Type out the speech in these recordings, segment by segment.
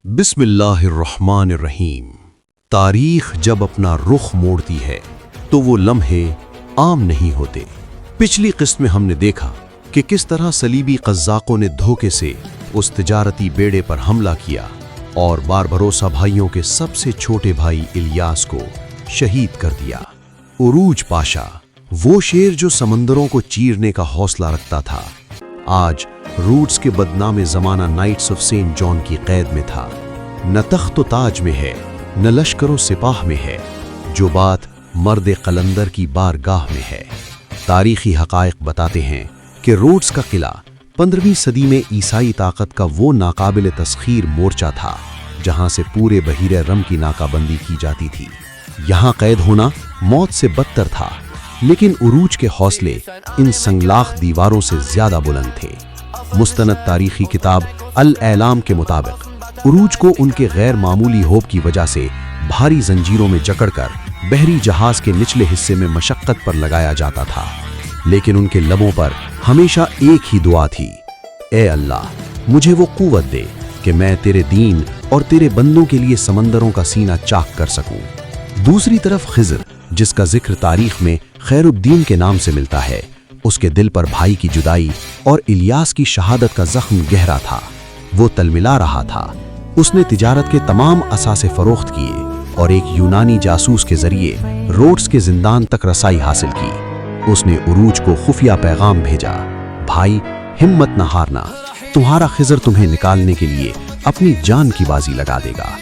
बिस्मिल्लाहिर्रहमानिर्रहीम। तारीख जब अपना रुख मोड़ती है तो वो लम्हे आम नहीं होते। पिछली किस्त में हमने देखा कि किस तरह सलीबी कज़्ज़ाक़ों ने धोखे से उस तिजारती बेड़े पर हमला किया और बारबरोसा भाइयों के सबसे छोटे भाई इलियास को शहीद कर दिया। उरूज पाशा, वो शेर जो समंदरों को चीरने का हौसला रखता था, आज रूट्स के बदनामे ज़माना नाइट्स ऑफ सेंट जॉन की कैद में था। न तख्त व ताज में है, न लश्कर सिपाह में है, जो बात मर्द कलंदर की बारगाह में है। तारीखी हक़ाइक़ बताते हैं कि रोड्स का किला 15वीं सदी में ईसाई ताकत का वो नाकाबिल तस्खीर मोर्चा था जहां से पूरे बहीरे रम की नाकाबंदी की जाती थी। यहां कैद होना मौत से बदतर था, लेकिन उरूज के हौसले इन संगलाख दीवारों से ज्यादा बुलंद थे। मुस्तनद तारीखी किताब अल-एलाम के मुताबिक उरूज को उनके गैर मामूली होब की वजह से भारी जंजीरों में जकड़कर बहरी जहाज के निचले हिस्से में मशक्कत पर लगाया जाता था, लेकिन उनके लबों पर हमेशा एक ही दुआ थी, ए अल्लाह, मुझे वो कुव्वत दे कि मैं तेरे दीन और तेरे बंदों के लिए समंदरों का सीना चाक कर सकूं। दूसरी तरफ खिज़र, जिसका जिक्र तारीख में खैरुद्दीन के नाम से मिलता है, उसके दिल पर भाई की जुदाई और इलियास की शहादत का जख्म गहरा था। वो तलमिला रहा था। उसने तिजारत के तमाम असासे फरोख्त किए और एक यूनानी जासूस के जरिए रोड्स के जिंदान तक रसाई हासिल की। उसने उरूज को खुफिया पैगाम भेजा, भाई हिम्मत न हारना, तुम्हारा खिज़र तुम्हें निकालने के लिए अपनी जान की बाजी लगा देगा।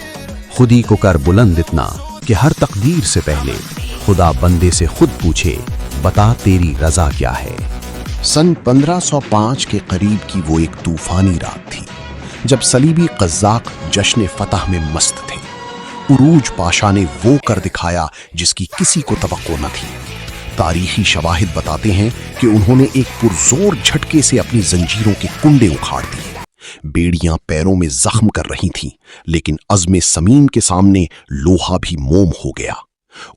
खुदी को कर बुलंद इतना कि हर तकदीर से पहले खुदा बंदे से खुद पूछे, बता तेरी रजा क्या है। सन 1505 के करीब की वो एक तूफानी रात थी जब सलीबी कज़्ज़ाक़ जश्न फतह में मस्त थे। उरूज पाशा ने वो कर दिखाया जिसकी किसी को तवक्को न थी। तारीखी शवाहिद बताते हैं कि उन्होंने एक पुरजोर झटके से अपनी जंजीरों के कुंडे उखाड़ दिए। बेड़ियां पैरों में जख्म कर रही थीं, लेकिन अज़्म समीम के सामने लोहा भी मोम हो गया।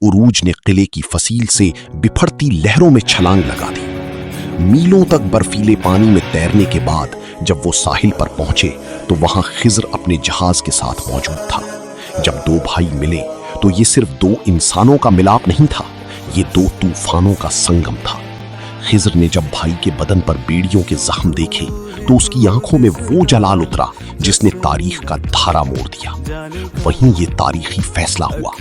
उरूज ने किले की फसील से बिफरती लहरों में छलांग लगा दी। मीलों तक बर्फीले पानी में तैरने के बाद जब वो साहिल पर पहुंचे तो वहां खिज़र अपने जहाज के साथ मौजूद था। जब दो भाई मिले तो ये सिर्फ दो इंसानों का मिलाप नहीं था, ये दो तूफानों का संगम था। खिज़र ने जब भाई के बदन पर बेड़ियों के जख्म देखे तो उसकी आंखों में वो जलाल उतरा जिसने तारीख का धारा मोड़ दिया। वहीं ये तारीखी फैसला हुआ,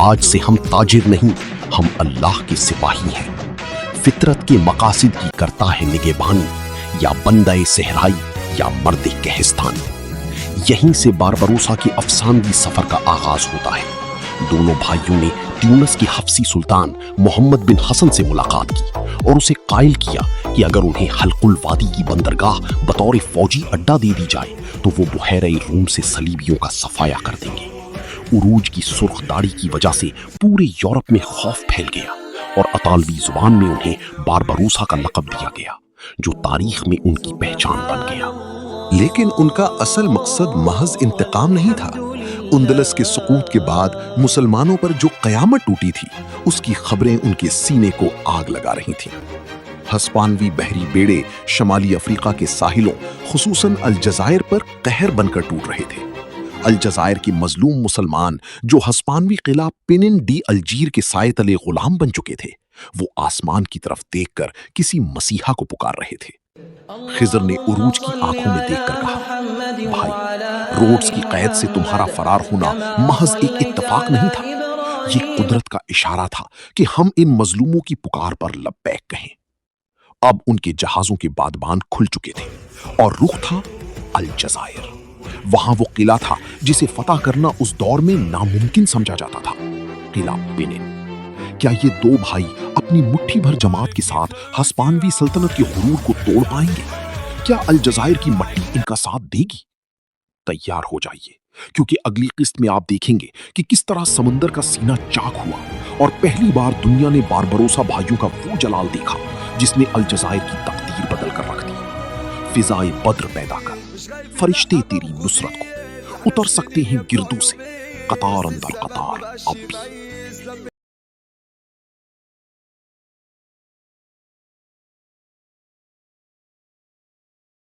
आज से हम ताजिर नहीं, हम अल्लाह के सिपाही हैं। फितरत के मकासिद की करता है निगहबानी, या बंदे सहराई या मर्द कहिस्तानी। यहीं से बारबरोसा के अफसानवी सफर का आगाज होता है। दोनों भाइयों ने ट्यूनस के हफ्सी सुल्तान मोहम्मद बिन हसन से मुलाकात की और उसे कायल किया कि अगर उन्हें हल्कुल वादी की बंदरगाह बतौर फौजी अड्डा दे दी जाए तो वो बुहैरे रूम से सलीबियों का सफाया कर देंगे। उरूज की सुर्ख दाढ़ी की वजह से पूरे यूरोप में खौफ फैल गया और अतालवी जुबान में उन्हें बारबरोसा का लक़ब दिया गया, जो तारीख में उनकी पहचान बन गया। लेकिन उनका असल मकसद महज इंतकाम नहीं था। उंदलस के सुकूत के बाद मुसलमानों पर जो कयामत टूटी थी, उसकी खबरें उनके सीने को आग लगा रही थीं। हस्पानवी बहरी बेड़े शमाली अफ्रीका के साहिलों, खुसूसन अलजज़ायर पर कहर बनकर टूट रहे थे। अलजज़ायर के मजलूम मुसलमान जो हस्पानवी किला पिनिन डी अलजीर के साए तले गुलाम बन चुके थे, वो आसमान की तरफ देखकर किसी मसीहा को पुकार रहे थे। खिज़र ने उरूज की आंखों में देखकर कहा, भाई, रोड्स की कैद से तुम्हारा फरार होना महज एक इत्तफाक नहीं था, ये कुदरत का इशारा था कि हम इन मजलूमों की पुकार पर लब्बैक कहें। अब उनके जहाजों के बादबान खुल चुके थे और रुख था अलजज़ायर। वहां वो किला था जिसे फतह करना उस दौर में नामुमकिन समझा जाता था, किला पिनिन। क्या ये दो भाई अपनी मुट्ठी भर जमात के साथ हस्पानवी सल्तनत के गुरूर को तोड़ पाएंगे? क्या अलजज़ायर की मट्टी इनका साथ देगी? तैयार हो जाइए, क्योंकि अगली किस्त में आप देखेंगे कि किस तरह समंदर का सीना चाक हुआ और पहली बार दुनिया ने बारबरोसा भाइयों का वो जलाल देखा जिसने अलजज़ायर की तकदीर बदल कर रख दी। फिजाए बद्र पैदा कर, फरिश्ते तेरी नुसरत को उतर सकते हैं गिरदों से, कतार अंदर कतार अब भी।